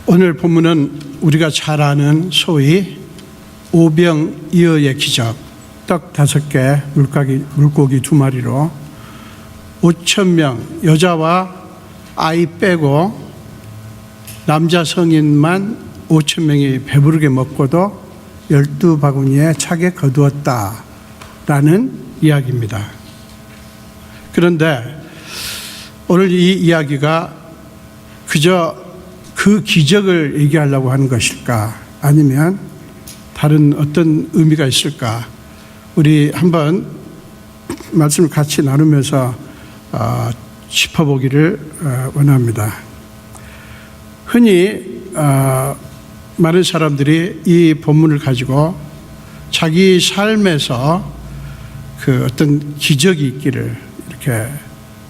오늘 본문은 우리가 잘 아는 소위 오병이어의 기적, 떡 5개, 물고기 2마리로 5,000명, 여자와 아이 빼고 남자 성인만 5,000명이 배부르게 먹고도 12바구니에 차게 거두었다라는 이야기입니다. 그런데 오늘 이 이야기가 그저 그 기적을 얘기하려고 하는 것일까? 아니면 다른 어떤 의미가 있을까? 우리 한번 말씀을 같이 나누면서 짚어보기를 원합니다. 흔히 많은 사람들이 이 본문을 가지고 자기 삶에서 그 어떤 기적이 있기를 이렇게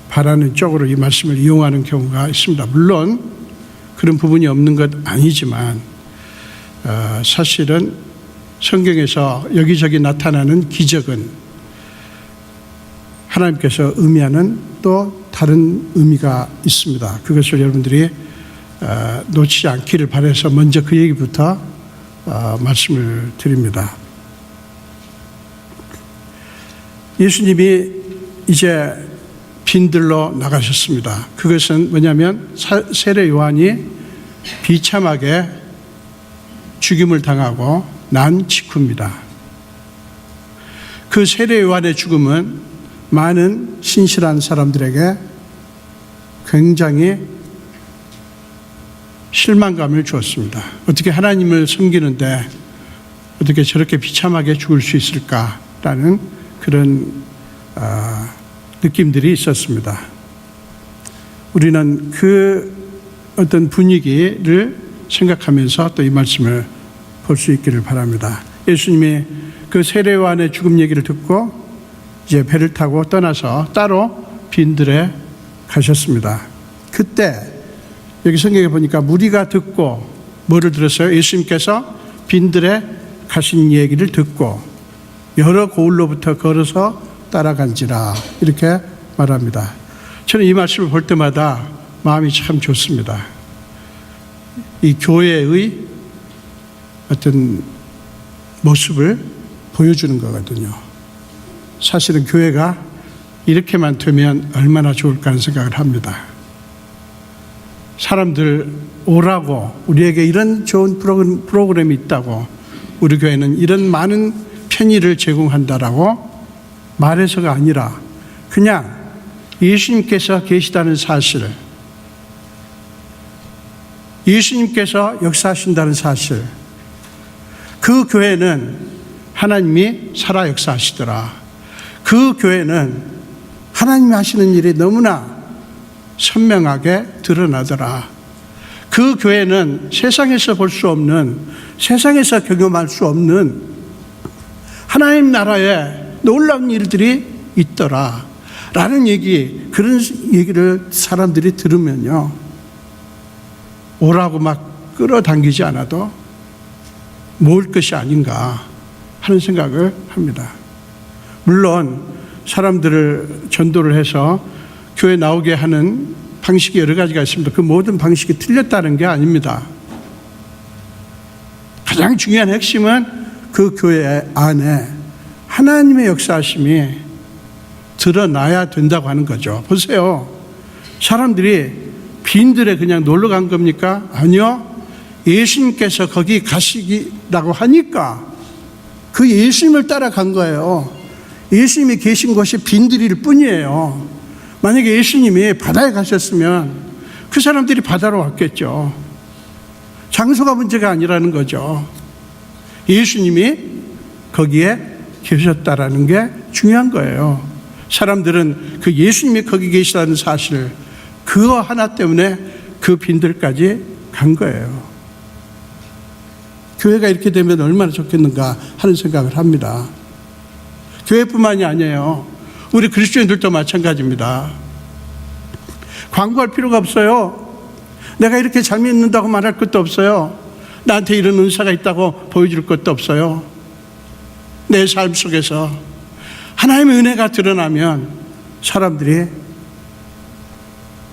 바라는 쪽으로 이 말씀을 이용하는 경우가 있습니다. 물론 그런 부분이 없는 것 아니지만 사실은 성경에서 여기저기 나타나는 기적은 하나님께서 의미하는 또 다른 의미가 있습니다. 그것을 여러분들이 놓치지 않기를 바라서 먼저 그 얘기부터 말씀을 드립니다. 예수님이 이제 빈들로 나가셨습니다. 그것은 뭐냐면 세례 요한이 비참하게 죽임을 당하고 난 직후입니다. 그 세례 요한의 죽음은 많은 신실한 사람들에게 굉장히 실망감을 주었습니다. 어떻게 하나님을 섬기는데 어떻게 저렇게 비참하게 죽을 수 있을까라는 그런 느낌들이 있었습니다. 우리는 그 어떤 분위기를 생각하면서 또 이 말씀을 볼 수 있기를 바랍니다. 예수님이 그 세례 요한의 죽음 얘기를 듣고 이제 배를 타고 떠나서 따로 빈들에 가셨습니다. 그때 여기 성경에 보니까 무리가 듣고 뭐를 들었어요? 예수님께서 빈들에 가신 얘기를 듣고 여러 고을로부터 걸어서 따라간지라 이렇게 말합니다. 저는 이 말씀을 볼 때마다 마음이 참 좋습니다. 이 교회의 어떤 모습을 보여주는 거거든요. 사실은 교회가 이렇게만 되면 얼마나 좋을까 하는 생각을 합니다. 사람들 오라고, 우리에게 이런 좋은 프로그램이 있다고, 우리 교회는 이런 많은 편의를 제공한다라고 말해서가 아니라 그냥 예수님께서 계시다는 사실, 예수님께서 역사하신다는 사실, 그 교회는 하나님이 살아 역사하시더라. 그 교회는 하나님이 하시는 일이 너무나 선명하게 드러나더라. 그 교회는 세상에서 볼 수 없는, 세상에서 경험할 수 없는 하나님 나라에 놀라운 일들이 있더라 라는 얘기, 그런 얘기를 사람들이 들으면요, 오라고 막 끌어당기지 않아도 모을 것이 아닌가 하는 생각을 합니다. 물론 사람들을 전도를 해서 교회 나오게 하는 방식이 여러 가지가 있습니다. 그 모든 방식이 틀렸다는 게 아닙니다. 가장 중요한 핵심은 그 교회 안에 하나님의 역사하심이 드러나야 된다고 하는 거죠. 보세요. 사람들이 빈들에 그냥 놀러 간 겁니까? 아니요. 예수님께서 거기 가시기라고 하니까 그 예수님을 따라간 거예요. 예수님이 계신 곳이 빈들일 뿐이에요. 만약에 예수님이 바다에 가셨으면 그 사람들이 바다로 왔겠죠. 장소가 문제가 아니라는 거죠. 예수님이 거기에 계셨다라는 게 중요한 거예요. 사람들은 그 예수님이 거기 계시다는 사실, 그거 하나 때문에 그 빈들까지 간 거예요. 교회가 이렇게 되면 얼마나 좋겠는가 하는 생각을 합니다. 교회뿐만이 아니에요. 우리 그리스도인들도 마찬가지입니다. 광고할 필요가 없어요. 내가 이렇게 잘 믿는다고 말할 것도 없어요. 나한테 이런 은사가 있다고 보여줄 것도 없어요. 내 삶 속에서 하나님의 은혜가 드러나면 사람들이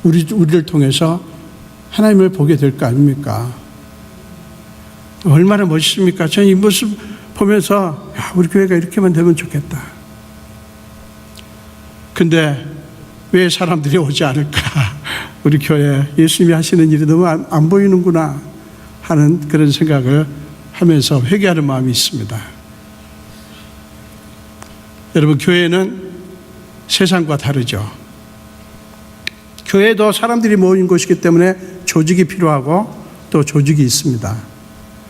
우리를 통해서 하나님을 보게 될 거 아닙니까? 얼마나 멋있습니까? 저는 이 모습 보면서 우리 교회가 이렇게만 되면 좋겠다. 근데 왜 사람들이 오지 않을까? 우리 교회 예수님이 하시는 일이 너무 안 보이는구나 하는 그런 생각을 하면서 회개하는 마음이 있습니다. 여러분, 교회는 세상과 다르죠. 교회도 사람들이 모인 곳이기 때문에 조직이 필요하고 또 조직이 있습니다.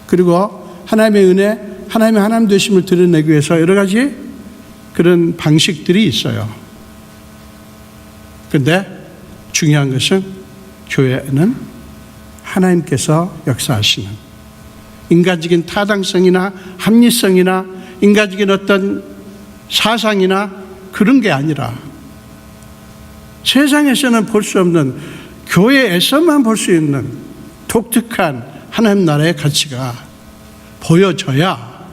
그리고 하나님의 은혜, 하나님의 하나님 되심을 드러내기 위해서 여러 가지 그런 방식들이 있어요. 그런데 중요한 것은 교회는 하나님께서 역사하시는 인간적인 타당성이나 합리성이나 인간적인 어떤 사상이나 그런 게 아니라 세상에서는 볼 수 없는 교회에서만 볼 수 있는 독특한 하나님 나라의 가치가 보여져야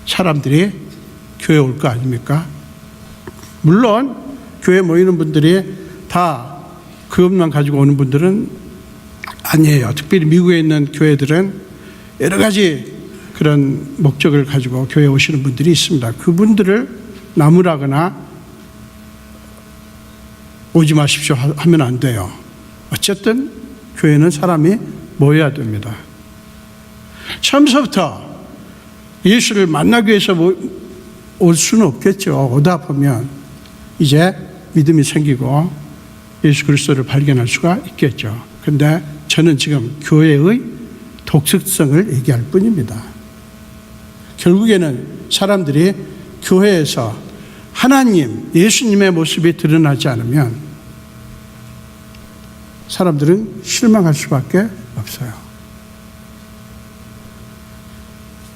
사람들이 교회에 올 거 아닙니까? 물론 교회에 모이는 분들이 다 그것만 가지고 오는 분들은 아니에요. 특별히 미국에 있는 교회들은 여러 가지 그런 목적을 가지고 교회에 오시는 분들이 있습니다. 그분들을 나무라거나 오지 마십시오 하면 안 돼요. 어쨌든 교회는 사람이 모여야 됩니다. 처음서부터 예수를 만나기 위해서 올 수는 없겠죠. 오다 보면 이제 믿음이 생기고 예수 그리스도를 발견할 수가 있겠죠. 그런데 저는 지금 교회의 독특성을 얘기할 뿐입니다. 결국에는 사람들이 교회에서 하나님, 예수님의 모습이 드러나지 않으면 사람들은 실망할 수밖에 없어요.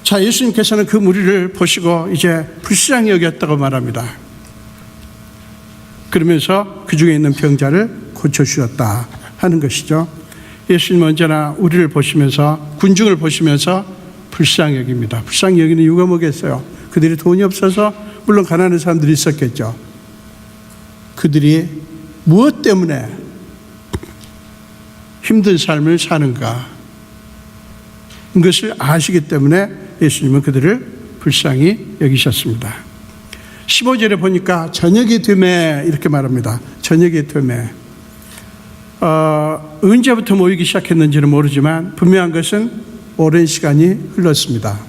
자, 예수님께서는 그 무리를 보시고 이제 불쌍히 여겼다고 말합니다. 그러면서 그 중에 있는 병자를 고쳐주셨다 하는 것이죠. 예수님은 언제나 우리를 보시면서, 군중을 보시면서 불쌍히 여깁니다. 불쌍히 여기는 이유가 뭐겠어요? 그들이 돈이 없어서, 물론 가난한 사람들이 있었겠죠. 그들이 무엇 때문에 힘든 삶을 사는가, 이것을 아시기 때문에 예수님은 그들을 불쌍히 여기셨습니다. 15절에 보니까 저녁이 되매 이렇게 말합니다. 저녁이 되매. 언제부터 모이기 시작했는지는 모르지만 분명한 것은 오랜 시간이 흘렀습니다.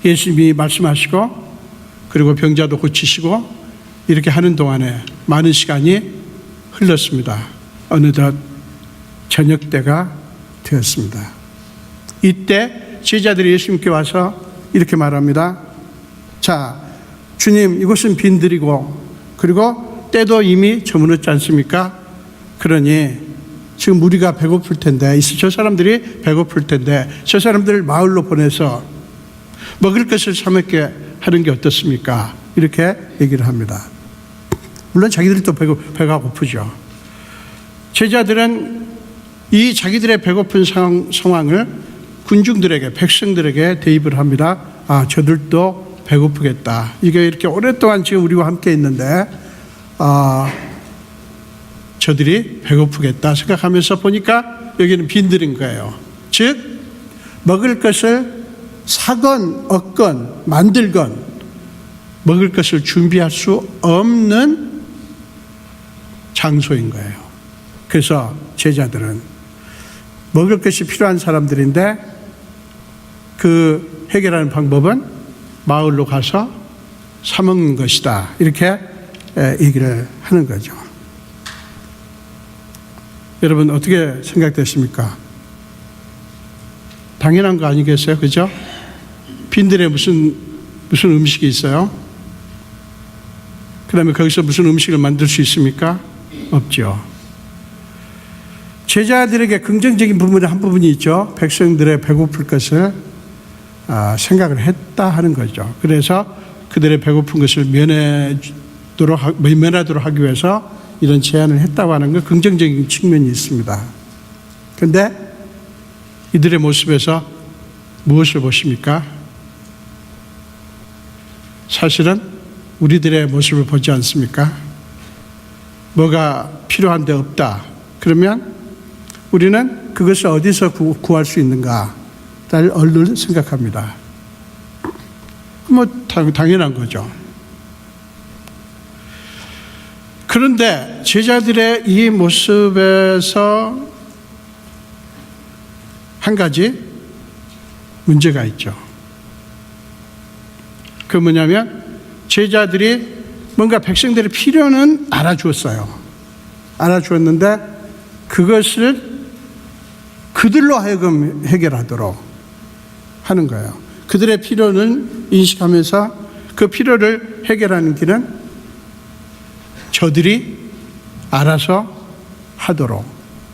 예수님이 말씀하시고 그리고 병자도 고치시고 이렇게 하는 동안에 많은 시간이 흘렀습니다. 어느덧 저녁 때가 되었습니다. 이때 제자들이 예수님께 와서 이렇게 말합니다. 자, 주님, 이곳은 빈들이고 그리고 때도 이미 저물었지 않습니까? 그러니 지금 우리가 배고플 텐데, 저 사람들이 배고플 텐데 저 사람들을 마을로 보내서 먹을 것을 사 먹게 하는 게 어떻습니까? 이렇게 얘기를 합니다. 물론 자기들도 배가 고프죠. 제자들은 이 자기들의 배고픈 상황을 군중들에게, 백성들에게 대입을 합니다. 아, 저들도 배고프겠다. 이게 이렇게 오랫동안 지금 우리와 함께 있는데 저들이 배고프겠다 생각하면서 보니까 여기는 빈들인 거예요. 즉 먹을 것을 사건 얻건 만들건 먹을 것을 준비할 수 없는 장소인 거예요. 그래서 제자들은 먹을 것이 필요한 사람들인데 그 해결하는 방법은 마을로 가서 사 먹는 것이다. 이렇게 얘기를 하는 거죠. 여러분 어떻게 생각되십니까? 당연한 거 아니겠어요? 그죠? 빈들에 무슨 음식이 있어요? 그 다음에 거기서 무슨 음식을 만들 수 있습니까? 없죠. 제자들에게 긍정적인 부분의 한 부분이 있죠. 백성들의 배고플 것을 생각을 했다 하는 거죠. 그래서 그들의 배고픈 것을 면하도록 하기 위해서 이런 제안을 했다고 하는 건 긍정적인 측면이 있습니다. 그런데 이들의 모습에서 무엇을 보십니까? 사실은 우리들의 모습을 보지 않습니까? 뭐가 필요한데 없다. 그러면 우리는 그것을 어디서 구할 수 있는가를 얼른 생각합니다. 뭐 당연한 거죠. 그런데 제자들의 이 모습에서 한 가지 문제가 있죠. 그 뭐냐면 제자들이 뭔가 백성들의 필요는 알아주었어요. 알아주었는데 그것을 그들로 하여금 해결하도록 하는 거예요. 그들의 필요는 인식하면서 그 필요를 해결하는 길은 저들이 알아서 하도록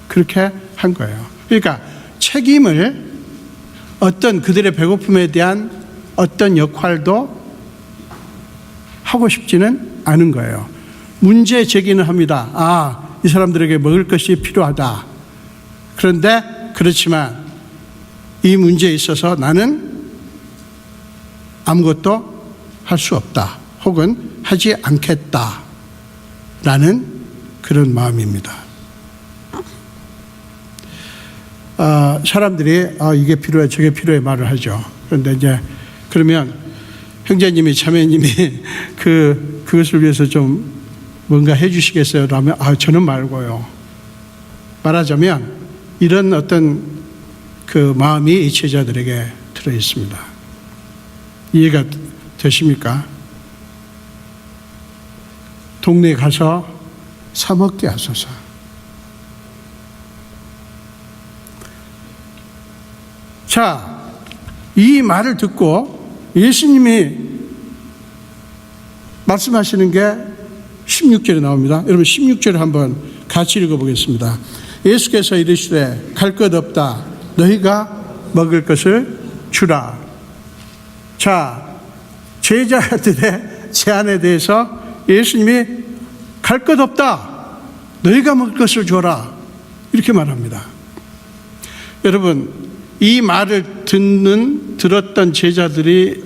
그렇게 한 거예요. 그러니까 책임을 어떤 그들의 배고픔에 대한 어떤 역할도 하고 싶지는 않은 거예요. 문제 제기는 합니다. 이 사람들에게 먹을 것이 필요하다. 그런데 그렇지만 이 문제에 있어서 나는 아무것도 할 수 없다. 혹은 하지 않겠다. 라는 그런 마음입니다. 사람들이 이게 필요해 저게 필요해 말을 하죠. 그런데 이제 그러면 형제님이 자매님이 그것을 위해서 좀 뭔가 해주시겠어요? 라면 저는 말고요. 말하자면 이런 어떤 그 마음이 이 제자들에게 들어 있습니다. 이해가 되십니까? 동네에 가서 사 먹게 하소서. 자, 이 말을 듣고 예수님이 말씀하시는 게 16절에 나옵니다. 여러분 16절을 한번 같이 읽어보겠습니다. 예수께서 이르시되 갈 것 없다. 너희가 먹을 것을 주라. 자, 제자들의 제안에 대해서 예수님이 갈 것 없다. 너희가 먹을 것을 줘라. 이렇게 말합니다. 여러분, 이 말을 들었던 제자들이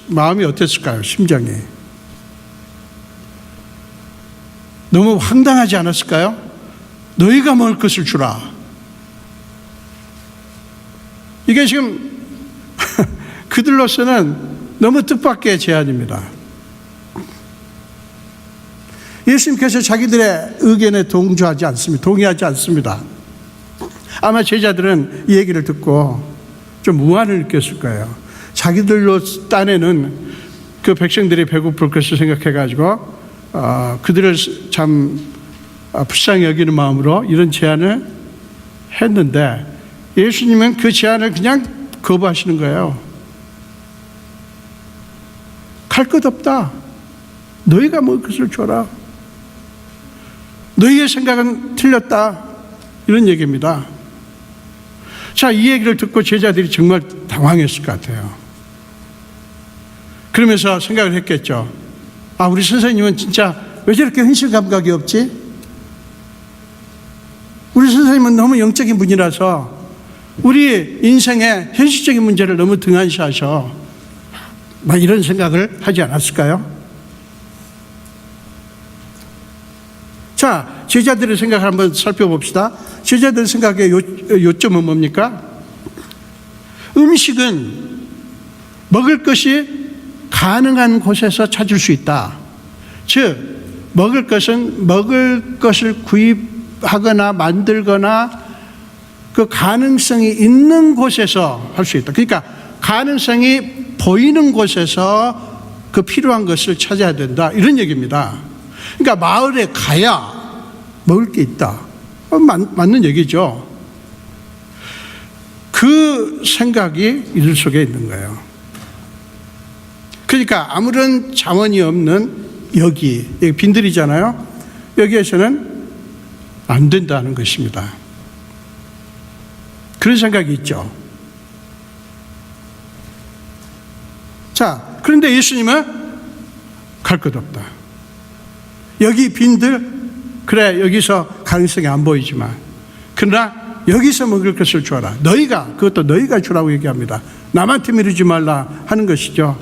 마음이 어땠을까요? 심정이. 너무 황당하지 않았을까요? 너희가 먹을 것을 주라. 이게 지금 그들로서는 너무 뜻밖의 제안입니다. 예수님께서 자기들의 의견에 동의하지 않습니다. 아마 제자들은 이 얘기를 듣고 좀 무안을 느꼈을 거예요. 자기들로 딴에는 그 백성들이 배고플 것을 생각해가지고 그들을 참 불쌍히 여기는 마음으로 이런 제안을 했는데 예수님은 그 제안을 그냥 거부하시는 거예요. 갈 것 없다. 너희가 먹을 것을 줘라. 너희의 생각은 틀렸다. 이런 얘기입니다. 자, 이 얘기를 듣고 제자들이 정말 당황했을 것 같아요. 그러면서 생각을 했겠죠. 우리 선생님은 진짜 왜 저렇게 현실 감각이 없지? 우리 선생님은 너무 영적인 분이라서 우리 인생의 현실적인 문제를 너무 등한시하셔. 막 이런 생각을 하지 않았을까요? 자, 제자들의 생각을 한번 살펴봅시다. 제자들의 생각의 요점은 뭡니까? 음식은 먹을 것이 가능한 곳에서 찾을 수 있다. 즉, 먹을 것은 먹을 것을 구입하거나 만들거나 그 가능성이 있는 곳에서 할 수 있다. 그러니까 가능성이 보이는 곳에서 그 필요한 것을 찾아야 된다. 이런 얘기입니다. 그러니까 마을에 가야 먹을 게 있다. 맞는 얘기죠. 그 생각이 이들 속에 있는 거예요. 그러니까 아무런 자원이 없는 여기 빈들이잖아요. 여기에서는 안 된다는 것입니다. 그런 생각이 있죠. 자, 그런데 예수님은 갈 것 없다. 여기 빈들, 그래, 여기서 가능성이 안 보이지만, 그러나 여기서 먹을 것을 줘라. 그것도 너희가 주라고 얘기합니다. 남한테 미루지 말라 하는 것이죠.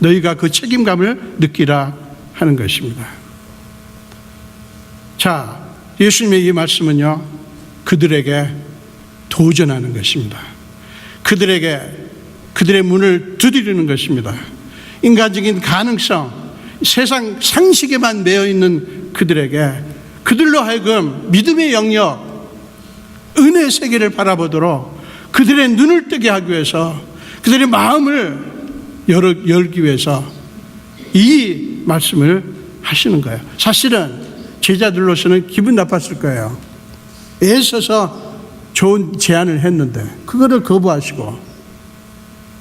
너희가 그 책임감을 느끼라 하는 것입니다. 자, 예수님의 이 말씀은요, 그들에게 도전하는 것입니다. 그들의 문을 두드리는 것입니다. 인간적인 가능성, 세상 상식에만 매여 있는 그들로 하여금 믿음의 영역, 은혜의 세계를 바라보도록 그들의 눈을 뜨게 하기 위해서, 그들의 마음을 열기 위해서 이 말씀을 하시는 거예요. 사실은 제자들로서는 기분 나빴을 거예요. 애써서 좋은 제안을 했는데 그거를 거부하시고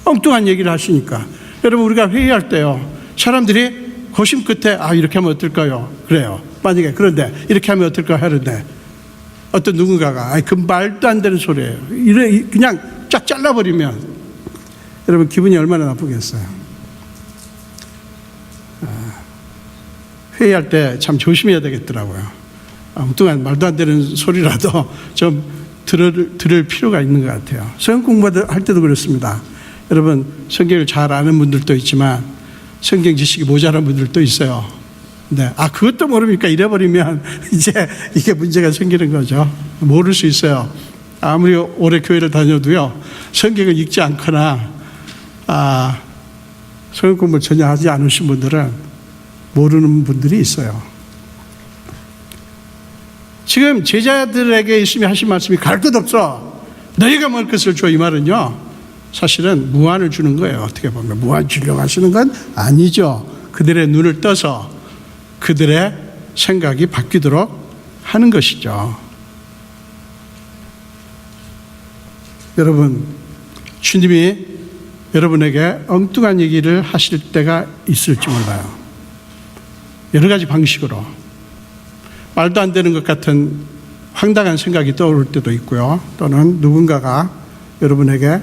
엉뚱한 얘기를 하시니까, 여러분 우리가 회의할 때요, 사람들이 고심 끝에 이렇게 하면 어떨까요? 그래요. 만약에 그런데 이렇게 하면 어떨까 하는데 어떤 누군가가 그 말도 안 되는 소리예요. 그냥 쫙 잘라버리면 여러분 기분이 얼마나 나쁘겠어요. 회의할 때 참 조심해야 되겠더라고요. 엉뚱한 말도 안 되는 소리라도 좀 들을 필요가 있는 것 같아요. 성경 공부할 때도 그렇습니다. 여러분 성경을 잘 아는 분들도 있지만 성경 지식이 모자란 분들도 있어요. 네, 그것도 모릅니까? 이래버리면 이제 이게 문제가 생기는 거죠. 모를 수 있어요. 아무리 오래 교회를 다녀도요, 성경을 읽지 않거나 성경 공부를 전혀 하지 않으신 분들은 모르는 분들이 있어요. 지금 제자들에게 예수님이 하신 말씀이 갈 것 없어, 너희가 먹을 것을 줘, 이 말은요 사실은 무한을 주는 거예요. 어떻게 보면 무한 주려고 하시는 건 아니죠. 그들의 눈을 떠서 그들의 생각이 바뀌도록 하는 것이죠. 여러분, 주님이 여러분에게 엉뚱한 얘기를 하실 때가 있을지 몰라요. 여러 가지 방식으로 말도 안 되는 것 같은 황당한 생각이 떠오를 때도 있고요. 또는 누군가가 여러분에게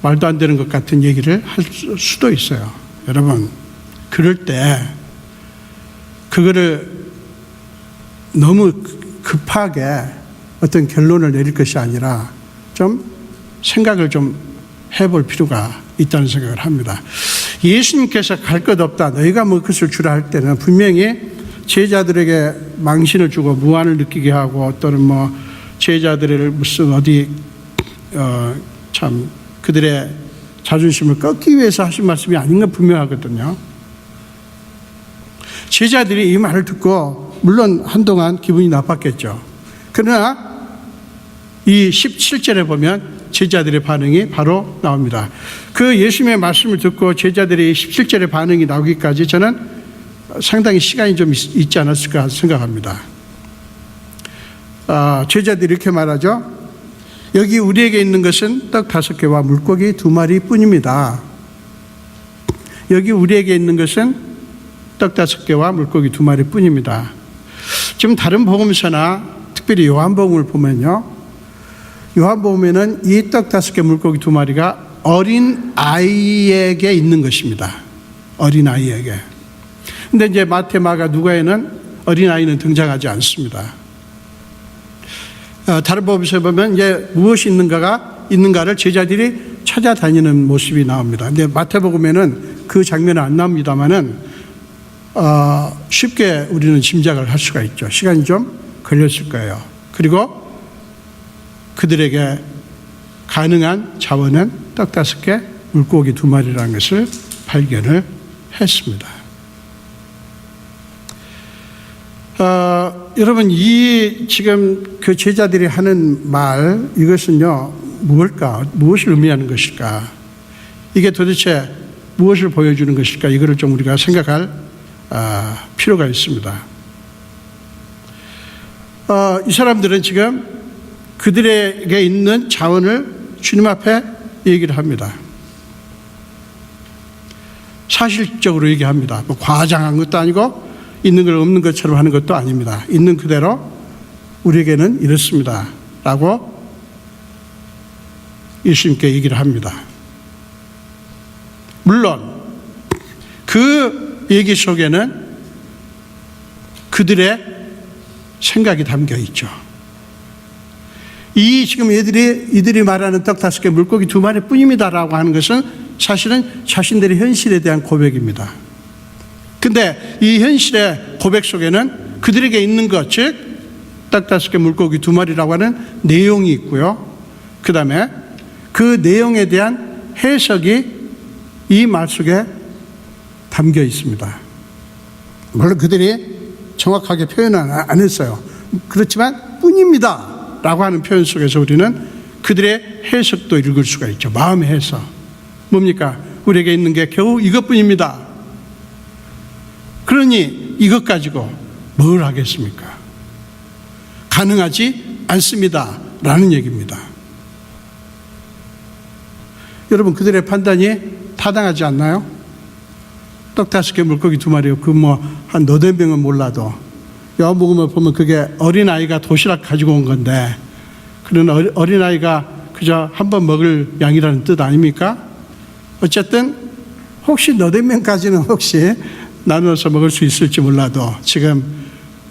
말도 안 되는 것 같은 얘기를 할 수도 있어요. 여러분, 그럴 때 그거를 너무 급하게 어떤 결론을 내릴 것이 아니라 좀 생각을 좀 해볼 필요가 있다는 생각을 합니다. 예수님께서 갈 것 없다, 너희가 먹을 것을 주라 할 때는 분명히 제자들에게 망신을 주고 무한을 느끼게 하고, 또는 제자들을 무슨 참 그들의 자존심을 꺾기 위해서 하신 말씀이 아닌 건 분명하거든요. 제자들이 이 말을 듣고 물론 한동안 기분이 나빴겠죠. 그러나 이 17절에 보면 제자들의 반응이 바로 나옵니다. 그 예수님의 말씀을 듣고 제자들의 17절의 반응이 나오기까지 저는 상당히 시간이 좀 있지 않았을까 생각합니다. 제자들이 이렇게 말하죠. 여기 우리에게 있는 것은 떡 5개와 물고기 2마리 뿐입니다. 여기 우리에게 있는 것은 떡 5개와 물고기 2마리 뿐입니다. 지금 다른 복음서나 특별히 요한복음을 보면요, 요한복음에는 이 떡 5개 물고기 2마리가 어린 아이에게 있는 것입니다. 어린 아이에게. 근데 이제 마태, 마가, 누가에는 어린 아이는 등장하지 않습니다. 다른 복음서에 보면 이제 무엇이 있는가를 제자들이 찾아다니는 모습이 나옵니다. 근데 마태복음에는 그 장면은 안 나옵니다만은 쉽게 우리는 짐작을 할 수가 있죠. 시간이 좀 걸렸을 거예요. 그리고 그들에게 가능한 자원은 떡 5개, 물고기 2마리라는 것을 발견을 했습니다. 여러분, 이 지금 그 제자들이 하는 말, 이것은요, 무엇을 의미하는 것일까? 이게 도대체 무엇을 보여주는 것일까? 이거를 좀 우리가 생각할 필요가 있습니다. 이 사람들은 지금 그들에게 있는 자원을 주님 앞에 얘기를 합니다. 사실적으로 얘기합니다. 과장한 것도 아니고 있는 걸 없는 것처럼 하는 것도 아닙니다. 있는 그대로 우리에게는 이렇습니다 라고 예수님께 얘기를 합니다. 물론 그 얘기 속에는 그들의 생각이 담겨 있죠. 지금 이들이 말하는 떡 5개, 물고기 2마리 뿐입니다 라고 하는 것은 사실은 자신들의 현실에 대한 고백입니다. 근데 이 현실의 고백 속에는 그들에게 있는 것, 즉 떡 5개, 물고기 2마리라고 하는 내용이 있고요. 그 다음에 그 내용에 대한 해석이 이 말 속에 담겨 있습니다. 물론 그들이 정확하게 표현은 안 했어요. 그렇지만 뿐입니다 라고 하는 표현 속에서 우리는 그들의 해석도 읽을 수가 있죠. 마음의 해석. 뭡니까? 우리에게 있는 게 겨우 이것뿐입니다. 그러니 이것 가지고 뭘 하겠습니까? 가능하지 않습니다 라는 얘기입니다. 여러분, 그들의 판단이 타당하지 않나요? 떡 5개 물고기 2마리요. 한 너댓 명은 몰라도 요한복음을 보면 그게 어린아이가 도시락 가지고 온 건데, 그런 어린아이가 그저 한 번 먹을 양이라는 뜻 아닙니까? 어쨌든 혹시 너댓 명까지는 혹시 나누어서 먹을 수 있을지 몰라도 지금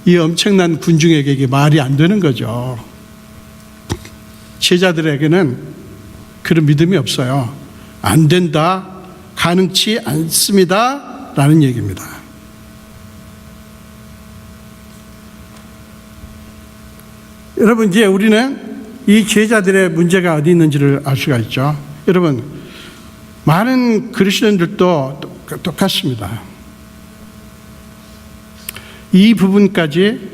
이 엄청난 군중에게 이게 말이 안 되는 거죠. 제자들에게는 그런 믿음이 없어요. 안 된다, 가능치 않습니다 라는 얘기입니다. 여러분, 이제 우리는 이 제자들의 문제가 어디 있는지를 알 수가 있죠. 여러분, 많은 그리스도인들도 똑같습니다. 이 부분까지는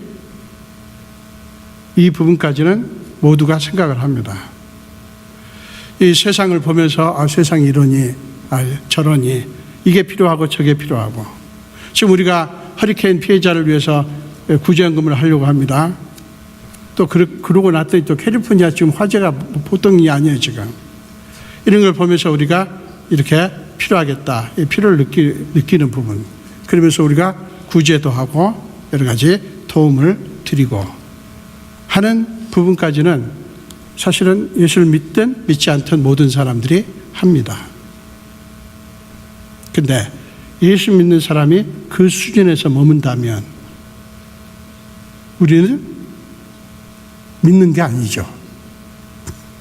모두가 생각을 합니다. 이 세상을 보면서 세상이 이러니 저러니 이게 필요하고 저게 필요하고, 지금 우리가 허리케인 피해자를 위해서 구제연금을 하려고 합니다. 또 그러고 났더니 또 캘리포니아 지금 화재가 보통이 아니에요. 지금 이런 걸 보면서 우리가 이렇게 필요하겠다, 이 필요를 느끼는 부분, 그러면서 우리가 구제도 하고 여러 가지 도움을 드리고 하는 부분까지는 사실은 예수를 믿든 믿지 않든 모든 사람들이 합니다. 근데 예수 믿는 사람이 그 수준에서 머문다면 우리는 믿는 게 아니죠.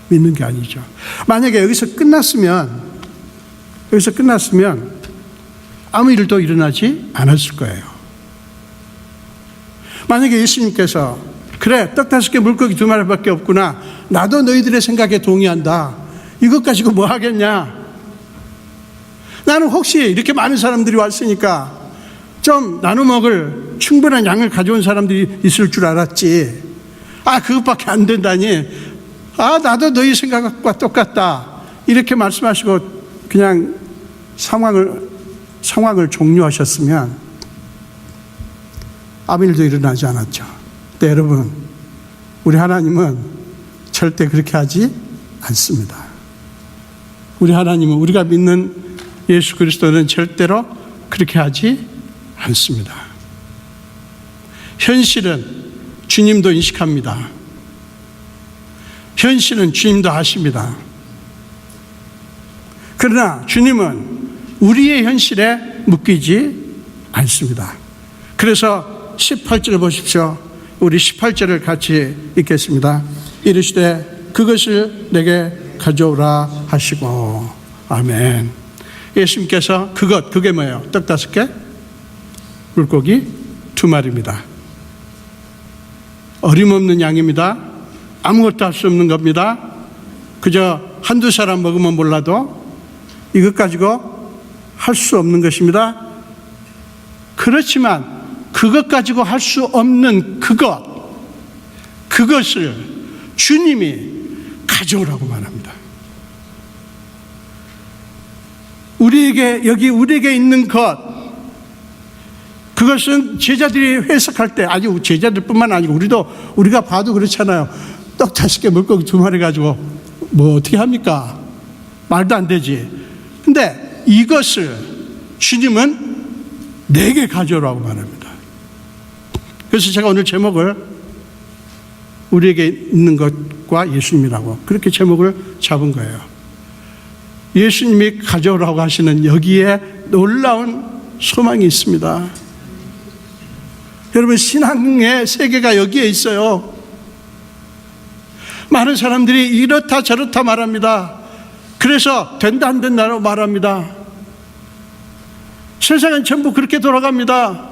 믿는 게 아니죠. 만약에 여기서 끝났으면 아무 일도 일어나지 않았을 거예요. 만약에 예수님께서 그래, 떡 5개 물고기 2마리밖에 없구나, 나도 너희들의 생각에 동의한다, 이것 가지고 뭐 하겠냐, 나는 혹시 이렇게 많은 사람들이 왔으니까 좀 나눠 먹을 충분한 양을 가져온 사람들이 있을 줄 알았지, 그것밖에 안 된다니, 나도 너희 생각과 똑같다, 이렇게 말씀하시고 그냥 상황을 종료하셨으면 아무 일도 일어나지 않았죠. 근데 여러분, 우리 하나님은 절대 그렇게 하지 않습니다. 우리 하나님은, 우리가 믿는 예수 그리스도는 절대로 그렇게 하지 않습니다. 현실은 주님도 인식합니다. 현실은 주님도 아십니다. 그러나 주님은 우리의 현실에 묶이지 않습니다. 그래서 18절을 보십시오. 우리 18절을 같이 읽겠습니다. 이르시되 그것을 내게 가져오라 하시고. 아멘. 예수님께서 그게 뭐예요? 떡 5개, 물고기 2마리입니다. 어림없는 양입니다. 아무것도 할 수 없는 겁니다. 그저 한두 사람 먹으면 몰라도 이것 가지고 할 수 없는 것입니다. 그렇지만 그것 가지고 할 수 없는 그것을 주님이 가져오라고 말합니다. 우리에게 있는 그것은 제자들이 해석할 때, 아니 제자들뿐만 아니고 우리가 봐도 그렇잖아요. 떡 5개 물고기 2마리 가지고 뭐 어떻게 합니까? 말도 안 되지. 근데 이것을 주님은 내게 가져오라고 말합니다. 그래서 제가 오늘 제목을 우리에게 있는 것과 예수님이라고 그렇게 제목을 잡은 거예요. 예수님이 가져오라고 하시는 여기에 놀라운 소망이 있습니다. 여러분, 신앙의 세계가 여기에 있어요. 많은 사람들이 이렇다 저렇다 말합니다. 그래서 된다 안 된다고 말합니다. 세상은 전부 그렇게 돌아갑니다.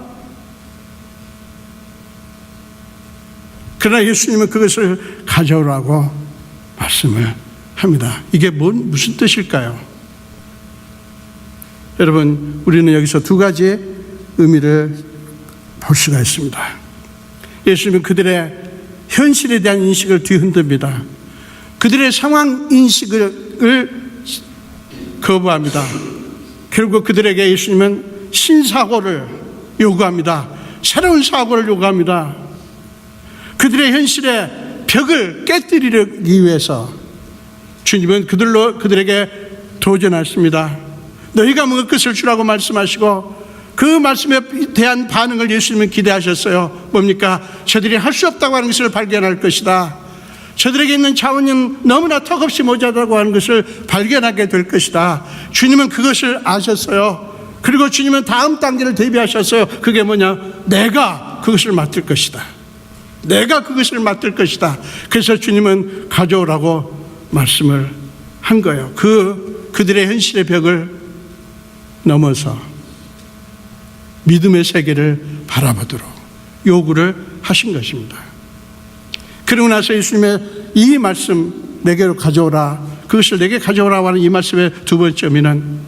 그러나 예수님은 그것을 가져오라고 말씀을 합니다. 이게 무슨 뜻일까요? 여러분, 우리는 여기서 두 가지 의미를 볼 수가 있습니다. 예수님은 그들의 현실에 대한 인식을 뒤흔듭니다. 그들의 상황 인식을 거부합니다. 결국 그들에게 예수님은 신사고를 요구합니다. 새로운 사고를 요구합니다. 그들의 현실의 벽을 깨뜨리기 위해서 주님은 그들에게 도전하십니다. 너희가 먹을 것을 주라고 말씀하시고 그 말씀에 대한 반응을 예수님은 기대하셨어요. 뭡니까? 저들이 할 수 없다고 하는 것을 발견할 것이다. 저들에게 있는 자원은 너무나 턱없이 모자라고 하는 것을 발견하게 될 것이다. 주님은 그것을 아셨어요. 그리고 주님은 다음 단계를 대비하셨어요. 그게 뭐냐? 내가 그것을 맡을 것이다. 내가 그것을 맡을 것이다. 그래서 주님은 가져오라고 말씀을 한 거예요. 그들의 현실의 벽을 넘어서 믿음의 세계를 바라보도록 요구를 하신 것입니다. 그러고 나서 예수님의 이 말씀, 내게로 가져오라, 그것을 내게 가져오라고 하는 이 말씀의 두 번째 의미는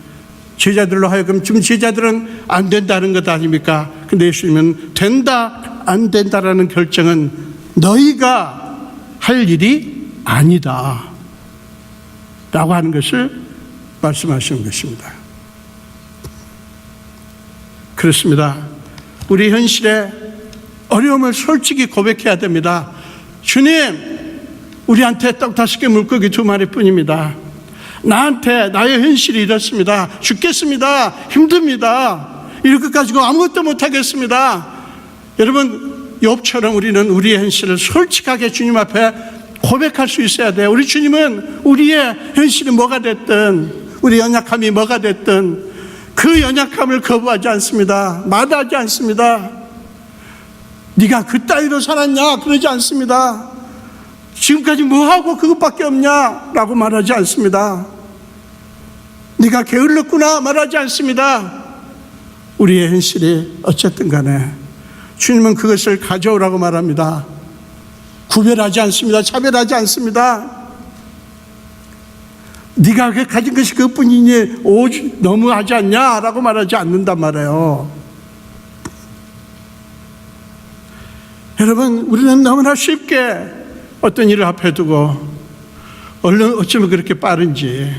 제자들로 하여금 지금 제자들은 안 된다는 것 아닙니까? 근데 예수님은 된다, 안 된다라는 결정은 너희가 할 일이 아니다 라고 하는 것을 말씀하시는 것입니다. 그렇습니다. 우리 현실의 어려움을 솔직히 고백해야 됩니다. 주님, 우리한테 떡 5개 물고기 2마리 뿐입니다. 나한테 나의 현실이 이렇습니다. 죽겠습니다. 힘듭니다. 이렇게 가지고 아무것도 못하겠습니다. 여러분, 욥처럼 우리는 우리의 현실을 솔직하게 주님 앞에 고백할 수 있어야 돼요. 우리 주님은 우리의 현실이 뭐가 됐든, 우리 연약함이 뭐가 됐든 그 연약함을 거부하지 않습니다. 마다하지 않습니다. 네가 그따위로 살았냐? 그러지 않습니다. 지금까지 뭐하고 그것밖에 없냐? 라고 말하지 않습니다. 네가 게을렀구나? 말하지 않습니다. 우리의 현실이 어쨌든 간에 주님은 그것을 가져오라고 말합니다. 구별하지 않습니다. 차별하지 않습니다. 네가 가진 것이 그것뿐이니 너무하지 않냐? 라고 말하지 않는단 말이에요. 여러분, 우리는 너무나 쉽게 어떤 일을 앞에 두고 얼른 어쩌면 그렇게 빠른지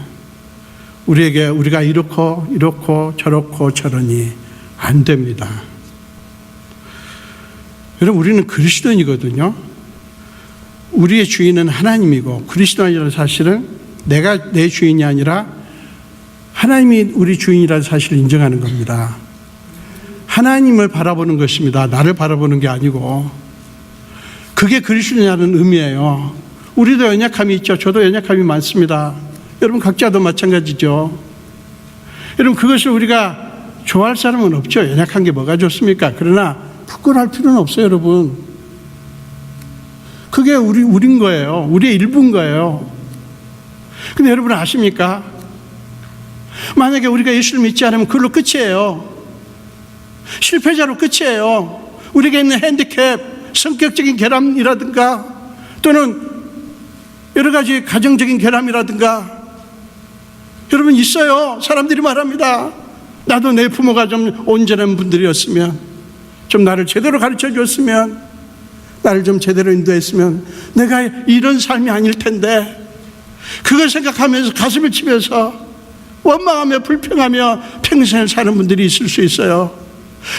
우리가 이렇고 저렇고 저러니 안 됩니다. 여러분, 우리는 그리스도인이거든요. 우리의 주인은 하나님이고 그리스도인이라는 사실은 내가 내 주인이 아니라 하나님이 우리 주인이라는 사실을 인정하는 겁니다. 하나님을 바라보는 것입니다. 나를 바라보는 게 아니고. 그게 그리스도인이라는 의미예요. 우리도 연약함이 있죠. 저도 연약함이 많습니다. 여러분 각자도 마찬가지죠. 여러분 그것을 우리가 좋아할 사람은 없죠. 연약한 게 뭐가 좋습니까? 그러나 부끄러워할 필요는 없어요, 여러분. 그게 우린 거예요. 우리의 일부인 거예요. 근데 여러분 아십니까? 만약에 우리가 예수를 믿지 않으면 그걸로 끝이에요. 실패자로 끝이에요. 우리에게 있는 핸디캡, 성격적인 결함이라든가 또는 여러 가지 가정적인 결함이라든가 여러분 있어요. 사람들이 말합니다. 나도 내 부모가 좀 온전한 분들이었으면, 좀 나를 제대로 가르쳐 줬으면, 나를 좀 제대로 인도했으면 내가 이런 삶이 아닐 텐데, 그걸 생각하면서 가슴을 치면서 원망하며 불평하며 평생을 사는 분들이 있을 수 있어요.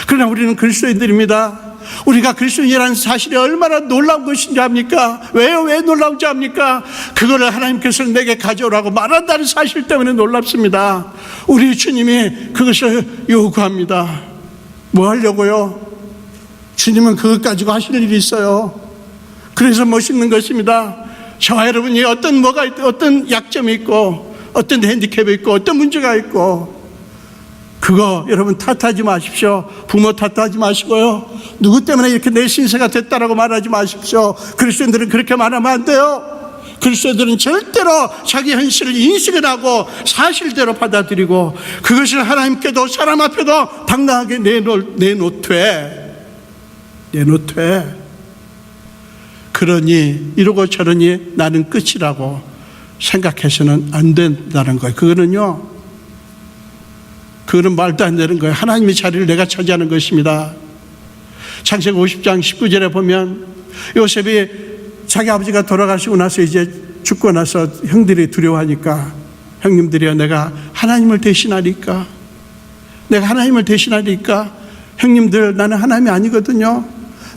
그러나 우리는 그리스도인들입니다. 우리가 그리스도인이라는 사실이 얼마나 놀라운 것인지 압니까? 왜 놀라운지 압니까? 그거를 하나님께서 내게 가져오라고 말한다는 사실 때문에 놀랍습니다. 우리 주님이 그것을 요구합니다. 뭐 하려고요? 주님은 그것 가지고 하실 일이 있어요. 그래서 멋있는 것입니다. 저와 여러분이 어떤 약점이 있고 어떤 핸디캡이 있고 어떤 문제가 있고 그거 여러분 탓하지 마십시오. 부모 탓하지 마시고요. 누구 때문에 이렇게 내 신세가 됐다라고 말하지 마십시오. 그리스도인들은 그렇게 말하면 안 돼요. 그리스도인들은 절대로 자기 현실을 인식을 하고 사실대로 받아들이고 그것을 하나님께도 사람 앞에도 당당하게 내놓되 그러니 이러고 저러니 나는 끝이라고 생각해서는 안 된다는 거예요. 그거는 말도 안 되는 거예요. 하나님의 자리를 내가 차지하는 것입니다. 창세기 50장 19절에 보면 요셉이 자기 아버지가 돌아가시고 나서 이제 죽고 나서 형들이 두려워하니까 형님들이여 내가 하나님을 대신하리까? 내가 하나님을 대신하리까? 형님들 나는 하나님이 아니거든요.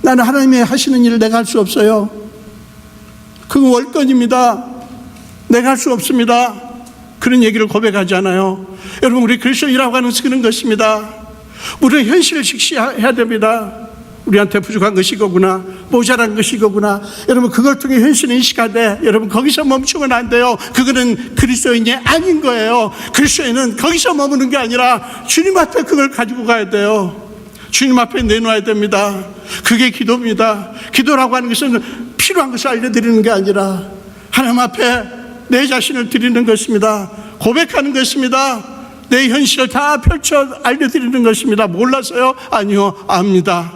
나는 하나님이 하시는 일을 내가 할 수 없어요. 그거 월권입니다. 내가 할 수 없습니다. 그런 얘기를 고백하잖아요. 여러분 우리 그리스도인이라고 하는 것은 그런 것입니다. 우리는 현실을 직시해야 됩니다. 우리한테 부족한 것이 이거구나, 모자란 것이 이거구나. 여러분 그걸 통해 현실을 인식하되 여러분 거기서 멈추면 안 돼요. 그거는 그리스도인이 아닌 거예요. 그리스도인은 거기서 머무는 게 아니라 주님 앞에 그걸 가지고 가야 돼요. 주님 앞에 내놓아야 됩니다. 그게 기도입니다. 기도라고 하는 것은 필요한 것을 알려드리는 게 아니라 하나님 앞에 내 자신을 드리는 것입니다. 고백하는 것입니다. 내 현실을 다 펼쳐 알려드리는 것입니다. 몰라서요? 아니요, 압니다.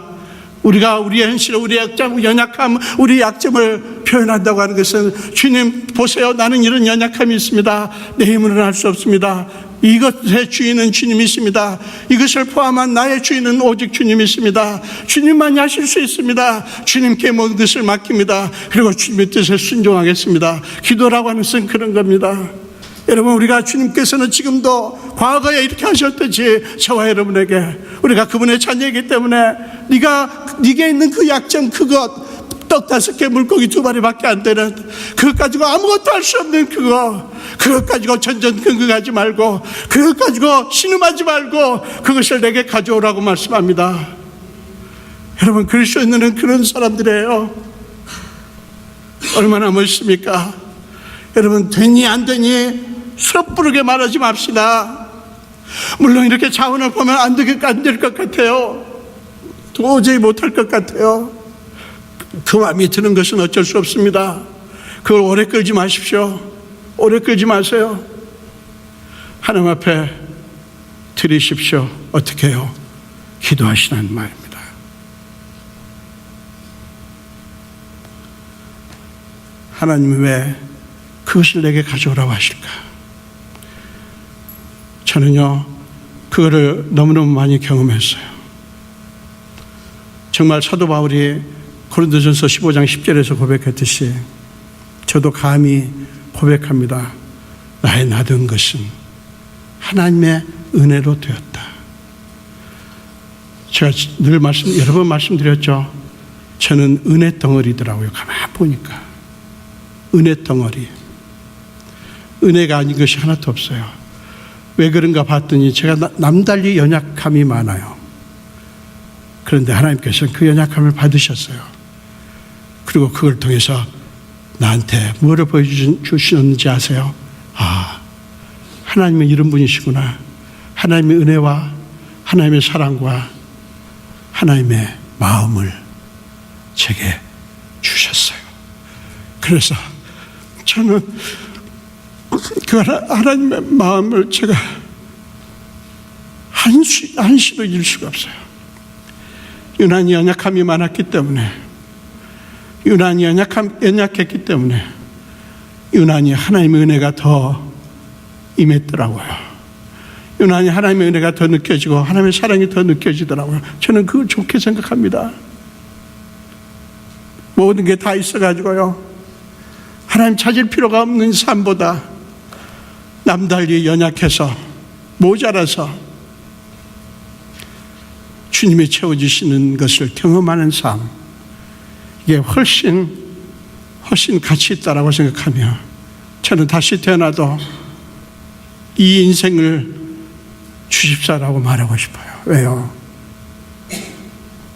우리가 우리의 현실, 우리의 연약함, 우리의 약점을 표현한다고 하는 것은 주님 보세요. 나는 이런 연약함이 있습니다. 내 힘으로는 할 수 없습니다. 이것의 주인은 주님이십니다. 이것을 포함한 나의 주인은 오직 주님이십니다. 주님만이 하실 수 있습니다. 주님께 모든 것을 맡깁니다. 그리고 주님의 뜻에 순종하겠습니다. 기도라고 하는 것은 그런 겁니다. 여러분 우리가 주님께서는 지금도 과거에 이렇게 하셨듯이 저와 여러분에게 우리가 그분의 자녀이기 때문에 네게 있는 그 약점 그것 떡 5개 물고기 2마리밖에 안 되는 그것 가지고 아무것도 할 수 없는 그것 가지고 전전긍긍하지 말고 그것 가지고 신음하지 말고 그것을 내게 가져오라고 말씀합니다. 여러분 그리스도인들은 그런 사람들이에요. 얼마나 멋있습니까? 여러분 되니 안 되니 섣부르게 말하지 맙시다. 물론 이렇게 자원을 보면 안 될 것 같아요. 도저히 못할 것 같아요. 그 마음이 드는 것은 어쩔 수 없습니다. 그걸 오래 끌지 마십시오. 오래 끌지 마세요. 하나님 앞에 드리십시오. 어떻게 해요? 기도하시라는 말입니다. 하나님이 왜 그것을 내게 가져오라고 하실까? 저는요 그거를 너무너무 많이 경험했어요. 정말 사도 바울이 고린도전서 15장 10절에서 고백했듯이 저도 감히 고백합니다. 나의 나던 것은 하나님의 은혜로 되었다. 제가 늘 여러 번 말씀드렸죠. 저는 은혜 덩어리더라고요. 가만히 보니까 은혜 덩어리. 은혜가 아닌 것이 하나도 없어요. 왜 그런가 봤더니 제가 남달리 연약함이 많아요. 그런데 하나님께서는 그 연약함을 받으셨어요. 그리고 그걸 통해서 나한테 뭐를 보여주시는지 아세요? 아, 하나님은 이런 분이시구나. 하나님의 은혜와 하나님의 사랑과 하나님의 마음을 제게 주셨어요. 그래서 저는 그 하나님의 마음을 제가 한시도 잊을 수가 없어요. 유난히 연약함이 많았기 때문에, 유난히 연약했기 때문에 유난히 하나님의 은혜가 더 임했더라고요. 유난히 하나님의 은혜가 더 느껴지고 하나님의 사랑이 더 느껴지더라고요. 저는 그걸 좋게 생각합니다. 모든 게 다 있어가지고요, 하나님 찾을 필요가 없는 삶보다 남달리 연약해서 모자라서 주님이 채워주시는 것을 경험하는 삶, 이게 훨씬 가치 있다라고 생각하며 저는 다시 태어나도 이 인생을 주십사라고 말하고 싶어요. 왜요?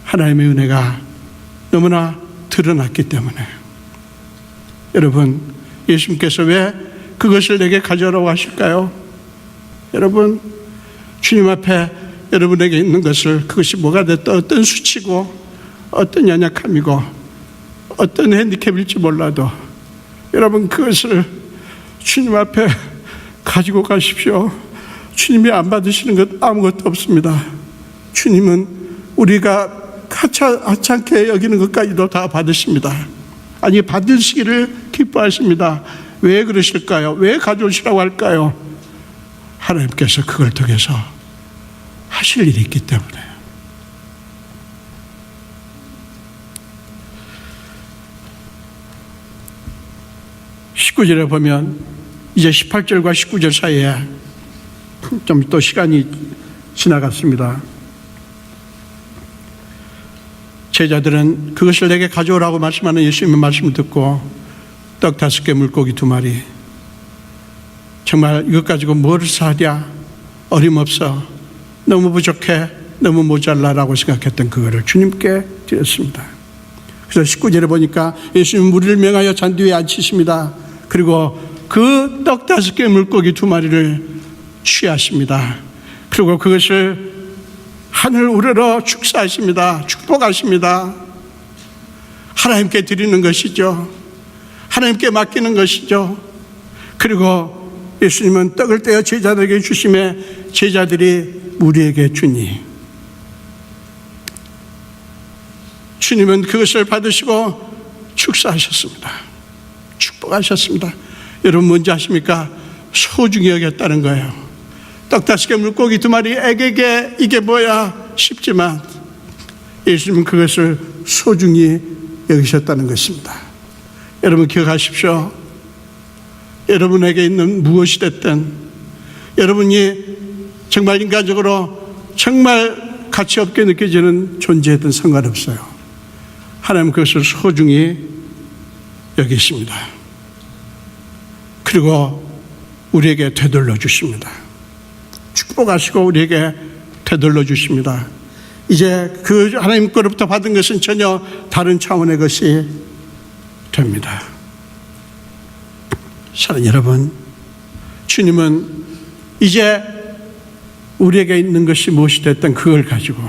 하나님의 은혜가 너무나 드러났기 때문에. 여러분, 예수님께서 왜 그것을 내게 가져오라고 하실까요? 여러분, 주님 앞에 여러분에게 있는 것을, 그것이 뭐가 됐든 어떤 수치고 어떤 연약함이고 어떤 핸디캡일지 몰라도 여러분 그것을 주님 앞에 가지고 가십시오. 주님이 안 받으시는 것 아무것도 없습니다. 주님은 우리가 하찮게 여기는 것까지도 다 받으십니다. 아니, 받으시기를 기뻐하십니다. 왜 그러실까요? 왜 가져오시라고 할까요? 하나님께서 그걸 통해서 하실 일이 있기 때문에. 19절에 보면 이제 18절과 19절 사이에 좀 또 시간이 지나갔습니다. 제자들은 그것을 내게 가져오라고 말씀하는 예수님의 말씀을 듣고 떡 5개 물고기 2마리, 정말 이것 가지고 뭘 사랴, 어림없어, 너무 부족해, 너무 모자라라고 생각했던 그거를 주님께 드렸습니다. 그래서 19절에 보니까 예수님은 무리를 명하여 잔디 위에 앉히십니다. 그리고 그 떡 5개 물고기 2마리를 취하십니다. 그리고 그것을 하늘 우러러 축사하십니다. 축복하십니다. 하나님께 드리는 것이죠. 하나님께 맡기는 것이죠. 그리고 예수님은 떡을 떼어 제자들에게 주심에 제자들이 우리에게 주니, 주님은 그것을 받으시고 축사하셨습니다. 축복하셨습니다. 여러분 뭔지 아십니까? 소중히 여겼다는 거예요. 떡 5개 물고기 2마리 애게게 이게 뭐야 싶지만 예수님은 그것을 소중히 여기셨다는 것입니다. 여러분 기억하십시오. 여러분에게 있는 무엇이 됐든, 여러분이 정말 인간적으로 정말 가치 없게 느껴지는 존재든 상관없어요. 하나님은 그것을 소중히 여기십니다. 그리고 우리에게 되돌려 주십니다. 축복하시고 우리에게 되돌려 주십니다. 이제 그 하나님 거로부터 받은 것은 전혀 다른 차원의 것이 됩니다. 사랑하는 여러분, 주님은 이제 우리에게 있는 것이 무엇이 됐든 그걸 가지고,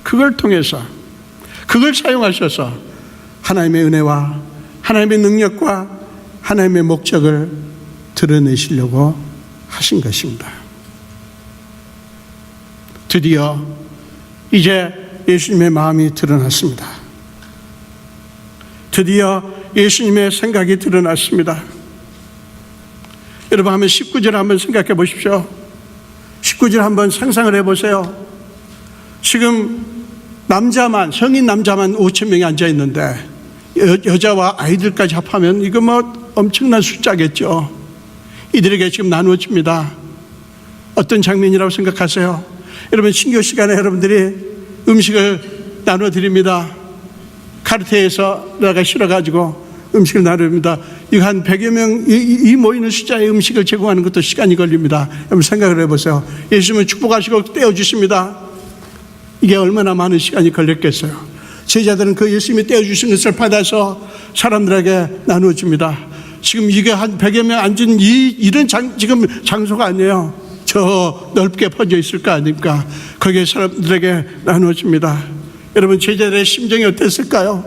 그걸 통해서, 그걸 사용하셔서 하나님의 은혜와 하나님의 능력과 하나님의 목적을 드러내시려고 하신 것입니다. 드디어 이제 예수님의 마음이 드러났습니다. 드디어 예수님의 생각이 드러났습니다. 여러분 한번 19절 한번 생각해 보십시오. 19절 한번 상상을 해보세요. 지금 남자만, 성인 남자만 5,000명이 앉아 있는데 여자와 아이들까지 합하면 이거 뭐 엄청난 숫자겠죠. 이들에게 지금 나누어집니다. 어떤 장면이라고 생각하세요? 여러분 신교 시간에 여러분들이 음식을 나눠드립니다. 카르테에서 내가 실어가지고 음식을 나눕니다. 이거 한 100여 명, 이 모이는 숫자의 음식을 제공하는 것도 시간이 걸립니다. 여러분 생각을 해보세요. 예수님은 축복하시고 떼어주십니다. 이게 얼마나 많은 시간이 걸렸겠어요. 제자들은 그 예수님이 떼어주신 것을 받아서 사람들에게 나누어줍니다. 지금 이게 한 100여 명 앉은 이런 지금 장소가 아니에요. 저 넓게 퍼져 있을 거 아닙니까? 거기에 사람들에게 나누어집니다. 여러분 제자들의 심정이 어땠을까요?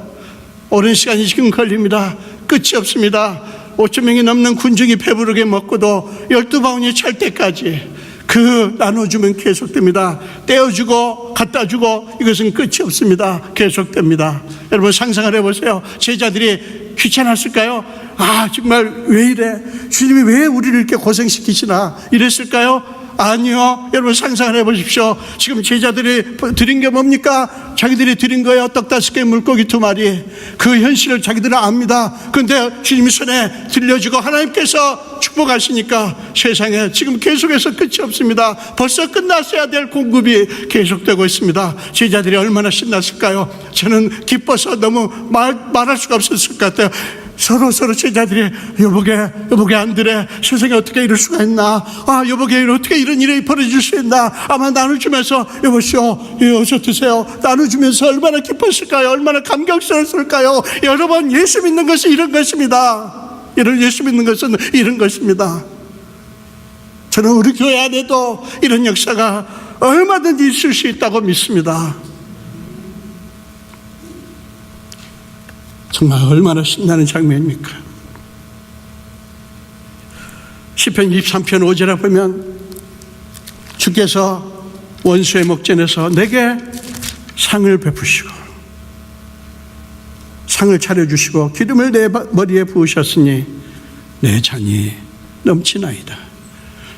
오랜 시간이 지금 걸립니다. 끝이 없습니다. 5,000명이 넘는 군중이 배부르게 먹고도 12바구니 찰 때까지 그 나눠주면 계속됩니다. 떼어주고 갖다주고 이것은 끝이 없습니다. 계속됩니다. 여러분 상상을 해보세요. 제자들이 귀찮았을까요? 아 정말 왜 이래? 주님이 왜 우리를 이렇게 고생시키시나 이랬을까요? 아니요. 여러분 상상을 해보십시오. 지금 제자들이 드린 게 뭡니까? 자기들이 드린 거예요. 떡 5개 물고기 2마리. 그 현실을 자기들은 압니다. 그런데 주님이 손에 들려주고 하나님께서 축복하시니까 세상에 지금 계속해서 끝이 없습니다. 벌써 끝났어야 될 공급이 계속되고 있습니다. 제자들이 얼마나 신났을까요? 저는 기뻐서 너무 말할 수가 없었을 것 같아요. 서로 제자들이 여보게 안드레 세상에 어떻게 이럴 수가 있나, 아 여보게 어떻게 이런 일이 벌어질 수 있나, 아마 나눠주면서 여보시오 어서 드세요 나눠주면서 얼마나 기뻤을까요? 얼마나 감격스러웠을까요? 여러분 예수 믿는 것이 이런 것입니다. 예수 믿는 것은 이런 것입니다. 저는 우리 교회 안에도 이런 역사가 얼마든지 있을 수 있다고 믿습니다. 정말 얼마나 신나는 장면입니까? 시편 23편 5절에 보면 주께서 원수의 목전에서 내게 상을 베푸시고 상을 차려주시고 기름을 내 머리에 부으셨으니 내 잔이 넘치나이다.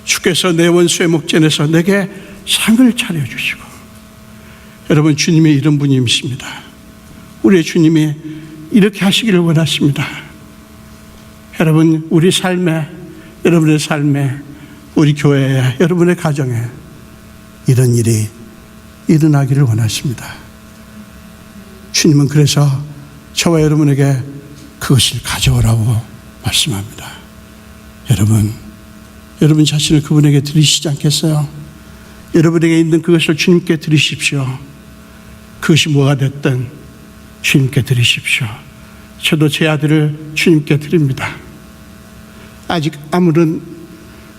주께서 내 원수의 목전에서 내게 상을 차려주시고. 여러분, 주님이 이런 분이십니다. 우리의 주님이 이렇게 하시기를 원하십니다. 여러분, 우리 삶에, 여러분의 삶에, 우리 교회에, 여러분의 가정에 이런 일이 일어나기를 원하십니다. 주님은 그래서 저와 여러분에게 그것을 가져오라고 말씀합니다. 여러분 자신을 그분에게 드리시지 않겠어요? 여러분에게 있는 그것을 주님께 드리십시오. 그것이 뭐가 됐든 주님께 드리십시오. 저도 제 아들을 주님께 드립니다. 아직 아무런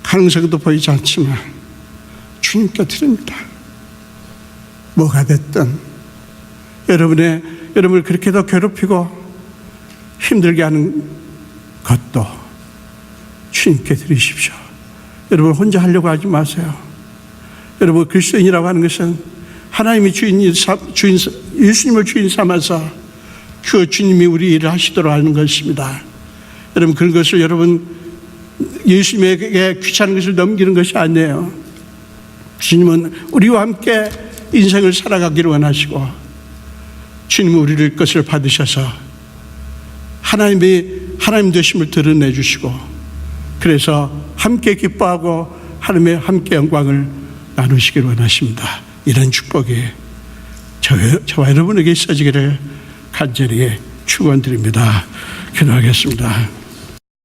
가능성도 보이지 않지만 주님께 드립니다. 뭐가 됐든 여러분을 그렇게 더 괴롭히고 힘들게 하는 것도 주님께 드리십시오. 여러분, 혼자 하려고 하지 마세요. 여러분, 그리스도인이라고 하는 것은 하나님이 예수님을 주인 삼아서 그 주님이 우리 일을 하시도록 하는 것입니다. 여러분, 그런 것을 예수님에게 귀찮은 것을 넘기는 것이 아니에요. 주님은 우리와 함께 인생을 살아가기를 원하시고, 주님은 우리를 것을 받으셔서 하나님 되심을 드러내 주시고, 그래서 함께 기뻐하고 하나님의 함께 영광을 나누시기를 원하십니다. 이런 축복이 저와 여러분에게 있어지기를 간절히 축원드립니다. 기도하겠습니다.